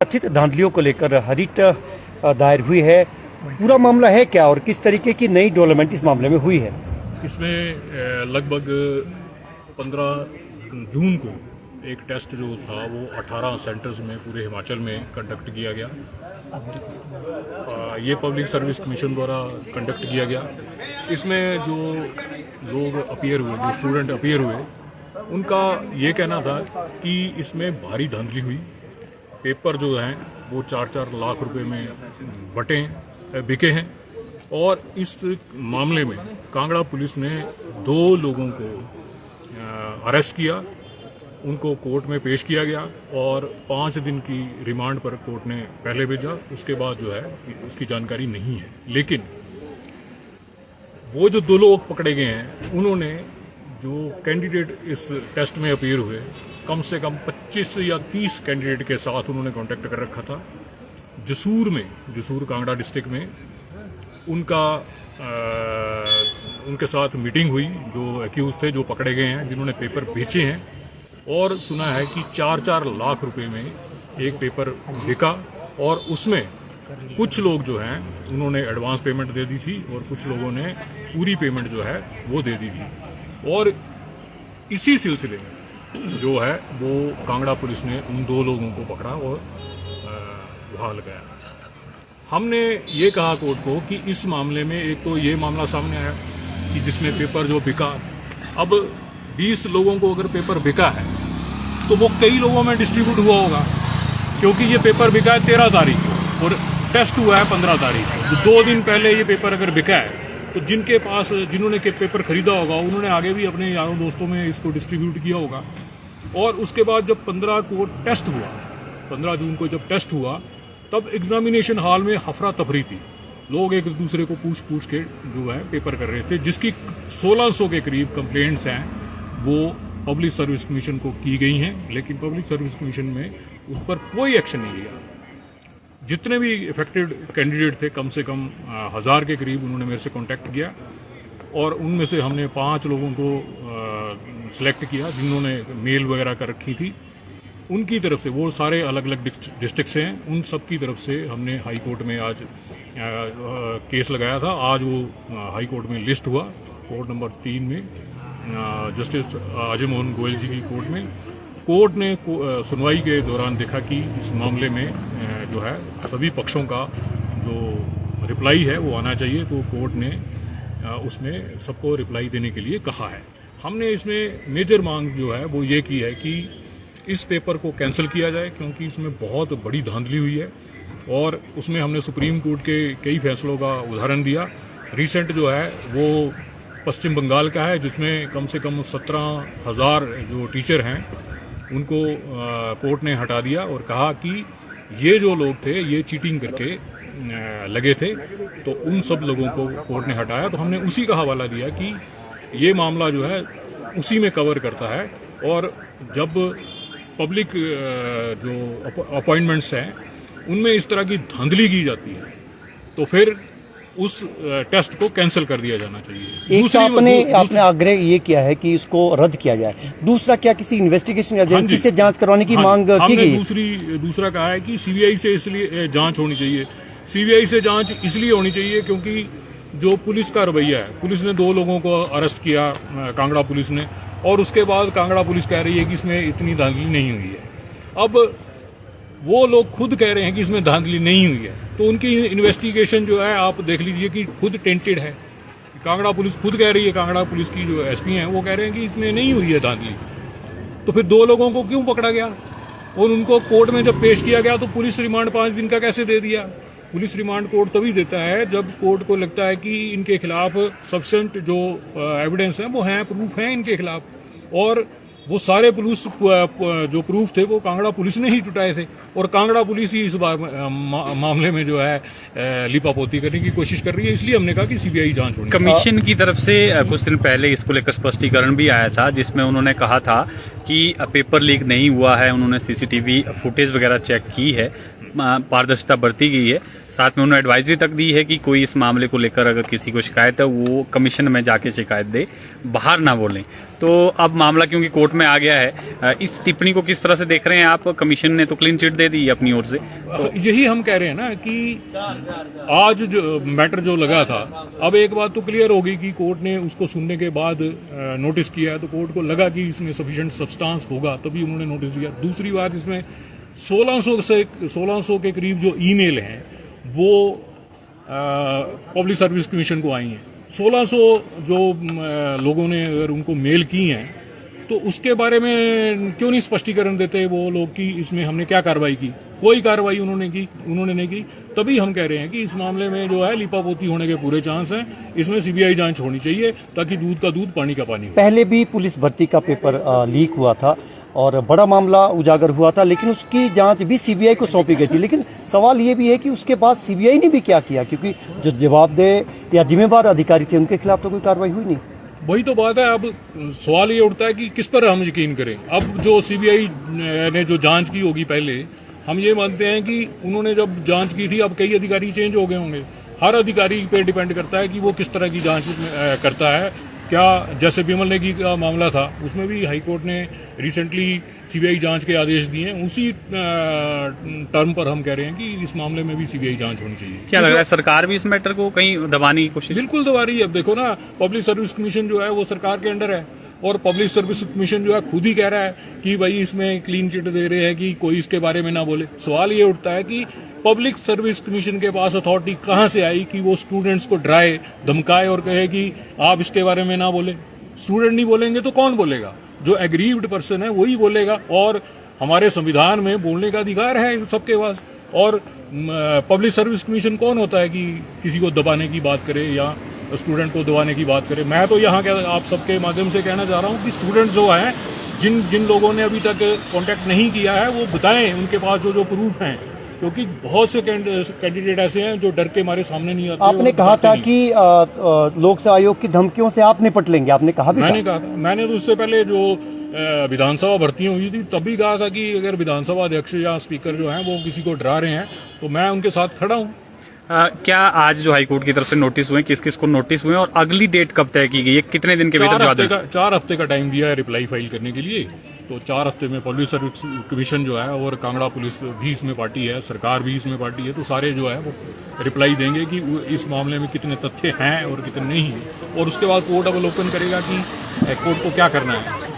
कथित धांधलियों को लेकर रिट दायर हुई है। पूरा मामला है क्या और किस तरीके की नई डेवलपमेंट इस मामले में हुई है? इसमें लगभग 15 जून को एक टेस्ट जो था वो 18 सेंटर्स में पूरे हिमाचल में कंडक्ट किया गया। ये पब्लिक सर्विस कमीशन द्वारा कंडक्ट किया गया। इसमें जो लोग अपीयर हुए, जो स्टूडेंट अपीयर हुए, उनका ये कहना था कि इसमें भारी धांधली हुई। पेपर जो हैं वो 4-4 लाख रुपए में बिके हैं और इस मामले में कांगड़ा पुलिस ने 2 लोगों को अरेस्ट किया, उनको कोर्ट में पेश किया गया और 5 दिन की रिमांड पर कोर्ट ने पहले भेजा। उसके बाद जो है उसकी जानकारी नहीं है, लेकिन वो जो 2 लोग पकड़े गए हैं उन्होंने जो कैंडिडेट इस टेस्ट में अपीयर हुए, कम से कम 25 या 30 कैंडिडेट के साथ उन्होंने कांटेक्ट कर रखा था। जसूर कांगड़ा डिस्ट्रिक्ट में उनके साथ मीटिंग हुई। जो एक्यूज थे, जो पकड़े गए हैं, जिन्होंने पेपर बेचे हैं, और सुना है कि 4-4 लाख रुपए में एक पेपर बिका और उसमें कुछ लोग जो हैं उन्होंने एडवांस पेमेंट दे दी थी और कुछ लोगों ने पूरी पेमेंट जो है वो दे दी थी। और इसी सिलसिले में जो है वो कांगड़ा पुलिस ने उन 2 लोगों को पकड़ा और वहां लगाया। हमने ये कहा कोर्ट को कि इस मामले में एक तो ये मामला सामने आया कि जिसमें पेपर जो बिका, अब 20 लोगों को अगर पेपर बिका है तो वो कई लोगों में डिस्ट्रीब्यूट हुआ होगा, क्योंकि ये पेपर बिका है 13 तारीख को और टेस्ट हुआ है 15 तारीख को। तो 2 दिन पहले ये पेपर अगर बिका है तो जिन्होंने पेपर खरीदा होगा उन्होंने आगे भी अपने यारों दोस्तों में इसको डिस्ट्रीब्यूट किया होगा। और उसके बाद जब 15 को टेस्ट हुआ, 15 जून को जब टेस्ट हुआ, तब एग्जामिनेशन हॉल में हफरा तफरी थी। लोग एक दूसरे को पूछ के जो है पेपर कर रहे थे, जिसकी 1600 के करीब कंप्लेंट्स हैं वो पब्लिक सर्विस कमीशन को की गई हैं, लेकिन पब्लिक सर्विस कमीशन में उस पर कोई एक्शन नहीं लिया। जितने भी इफेक्टेड कैंडिडेट थे, कम से कम 1000 के करीब, उन्होंने मेरे से कांटेक्ट किया और उनमें से हमने 5 लोगों को सिलेक्ट किया जिन्होंने मेल वगैरह कर रखी थी। उनकी तरफ से, वो सारे अलग अलग डिस्ट्रिक्ट से हैं, उन सब की तरफ से हमने हाई कोर्ट में आज केस लगाया था। आज वो हाई कोर्ट में लिस्ट हुआ, कोर्ट नंबर 3 में, जस्टिस अजय मोहन गोयल जी की कोर्ट में। कोर्ट ने सुनवाई के दौरान देखा कि इस मामले में जो है सभी पक्षों का जो रिप्लाई है वो आना चाहिए, तो कोर्ट ने उसमें सबको रिप्लाई देने के लिए कहा है। हमने इसमें मेजर मांग जो है वो ये की है कि इस पेपर को कैंसिल किया जाए, क्योंकि इसमें बहुत बड़ी धांधली हुई है और उसमें हमने सुप्रीम कोर्ट के कई फैसलों का उदाहरण दिया। रिसेंट जो है वो पश्चिम बंगाल का है, जिसमें कम से कम 17,000 जो टीचर हैं उनको कोर्ट ने हटा दिया और कहा कि ये जो लोग थे ये चीटिंग करके लगे थे, तो उन सब लोगों को कोर्ट ने हटाया। तो हमने उसी का हवाला दिया कि ये मामला जो है उसी में कवर करता है, और जब पब्लिक जो अपॉइंटमेंट्स हैं उनमें इस तरह की धांधली की जाती है तो फिर उस टेस्ट को कैंसिल कर दिया जाना चाहिए। एक आपने आग्रह ये किया है कि इसको रद्द किया जाए, दूसरा क्या किसी इन्वेस्टिगेशन एजेंसी से जांच करवाने की मांग की गई? दूसरा कहा है कि सीबीआई से इसलिए जांच होनी चाहिए। सीबीआई से जांच इसलिए होनी चाहिए क्योंकि जो पुलिस का रवैया है, पुलिस ने 2 लोगों को अरेस्ट किया, कांगड़ा पुलिस ने, और उसके बाद कांगड़ा पुलिस कह रही है कि इसमें इतनी धांधली नहीं हुई है। अब वो लोग खुद कह रहे हैं कि इसमें धांधली नहीं हुई है, तो उनकी इन्वेस्टिगेशन जो है आप देख लीजिए कि खुद टेंटेड है। कांगड़ा पुलिस खुद कह रही है, कांगड़ा पुलिस की जो एसपी हैं वो कह रहे हैं कि इसमें नहीं हुई है धांधली। तो फिर 2 लोगों को क्यों पकड़ा गया और उनको कोर्ट में जब पेश किया गया तो पुलिस रिमांड 5 दिन का कैसे दे दिया? पुलिस रिमांड कोर्ट तभी देता है जब कोर्ट को लगता है कि इनके खिलाफ सफिशिएंट जो एविडेंस है वो हैं, प्रूफ हैं इनके खिलाफ, और वो सारे पुलिस जो प्रूफ थे वो कांगड़ा पुलिस ने ही जुटाए थे, और कांगड़ा पुलिस ही इस बार मामले में जो है लिपापोती करने की कोशिश कर रही है। इसलिए हमने कहा कि सीबीआई जांच होनी। कमीशन की तरफ से कुछ दिन पहले इसको लेकर स्पष्टीकरण भी आया था, जिसमें उन्होंने कहा था कि पेपर लीक नहीं हुआ है, उन्होंने सीसीटीवी फुटेज वगैरह चेक की है, पारदर्शिता बरती गई है। साथ में उन्होंने एडवाइजरी तक दी है कि कोई इस मामले को लेकर अगर किसी को शिकायत है वो कमीशन में जाके शिकायत दे, बाहर ना बोलें। तो अब मामला क्योंकि कोर्ट में आ गया है, इस टिप्पणी को किस तरह से देख रहे हैं आप? कमीशन ने तो क्लीन चिट दे दी अपनी ओर से, तो यही हम कह रहे हैं ना कि आज जो मैटर जो लगा था, अब एक बात तो क्लियर होगी कि कोर्ट ने उसको सुनने के बाद नोटिस किया है, तो कोर्ट को लगा कि इसमें सफिशिएंट सब्सटेंस होगा तभी उन्होंने नोटिस दिया। दूसरी बात, इसमें 1600 के करीब जो ईमेल हैं वो पब्लिक सर्विस कमीशन को आई हैं। 1600 जो लोगों ने अगर उनको मेल की हैं तो उसके बारे में क्यों नहीं स्पष्टीकरण देते वो लोग कि इसमें हमने क्या कार्रवाई की? कोई कार्रवाई उन्होंने नहीं की। तभी हम कह रहे हैं कि इस मामले में जो है लीपापोती होने के पूरे चांस हैं। इसमें सीबीआई जांच होनी चाहिए ताकि दूध का दूध पानी का पानी हो। पहले भी पुलिस भर्ती का पेपर लीक हुआ था और बड़ा मामला उजागर हुआ था, लेकिन उसकी जांच भी सीबीआई को सौंपी गई थी। लेकिन सवाल ये भी है कि उसके बाद सीबीआई ने भी क्या किया, क्योंकि जो जवाबदेह या जिम्मेवार अधिकारी थे उनके खिलाफ तो कोई कार्रवाई हुई नहीं। वही तो बात है। अब सवाल ये उठता है कि किस पर हम यकीन करें। अब जो सीबीआई ने जो जांच की होगी, पहले हम ये मानते हैं कि उन्होंने जब जांच की थी, अब कई अधिकारी चेंज हो गए होंगे। हर अधिकारी पे डिपेंड करता है कि वो किस तरह की जांच करता है। क्या जैसे विमल नेगी का मामला था, उसमें भी हाईकोर्ट ने रिसेंटली सीबीआई जांच के आदेश दिए हैं। उसी टर्म पर हम कह रहे हैं कि इस मामले में भी सीबीआई जांच होनी चाहिए। क्या लग रहा है सरकार भी इस मैटर को कहीं दबाने की कोशिश? बिल्कुल दबा रही है। अब देखो ना, पब्लिक सर्विस कमीशन जो है वो सरकार के अंडर है और पब्लिक सर्विस कमीशन जो है खुद ही कह रहा है कि भाई इसमें क्लीन चिट दे रहे हैं कि कोई इसके बारे में ना बोले। सवाल ये उठता है कि पब्लिक सर्विस कमीशन के पास अथॉरिटी कहां से आई कि वो स्टूडेंट्स को डराए, धमकाए और कहे कि आप इसके बारे में ना बोले। स्टूडेंट नहीं बोलेंगे तो कौन बोलेगा? जो एग्रीव्ड पर्सन है वही बोलेगा। और हमारे संविधान में बोलने का अधिकार है सबके पास। और पब्लिक सर्विस कमीशन कौन होता है कि किसी को दबाने की बात करे या स्टूडेंट को दबाने की बात करे? मैं तो यहाँ आप सबके माध्यम से कहना चाह रहा हूँ कि स्टूडेंट जो है, जिन लोगों ने अभी तक कांटेक्ट नहीं किया है वो बताएं उनके पास जो प्रूफ हैं, क्योंकि बहुत से कैंडिडेट ऐसे हैं जो डर के मारे सामने नहीं आते। आपने कहा था कि लोक सेवा आयोग की धमकियों से आप निपट लेंगे, आपने कहा भी मैंने कहा था। मैंने तो उससे पहले जो विधानसभा भर्तियां हुई थी तभी कहा था कि अगर विधानसभा अध्यक्ष या स्पीकर जो हैं वो किसी को डरा रहे हैं तो मैं उनके साथ खड़ा हूँ। क्या आज जो हाईकोर्ट की तरफ से नोटिस हुए, किस किस को नोटिस हुए और अगली डेट कब तय की गई है? कितने दिन के भीतर? 4 हफ्ते का टाइम दिया है रिप्लाई फाइल करने के लिए। तो 4 हफ्ते में पब्लिक सर्विस कमीशन जो है और कांगड़ा पुलिस भी इसमें पार्टी है, सरकार भी इसमें पार्टी है, तो सारे जो है वो रिप्लाई देंगे कि इस मामले में कितने तथ्य हैं और कितने नहीं है। और उसके बाद कोर्ट अवलोकन करेगा कि कोर्ट को क्या करना है।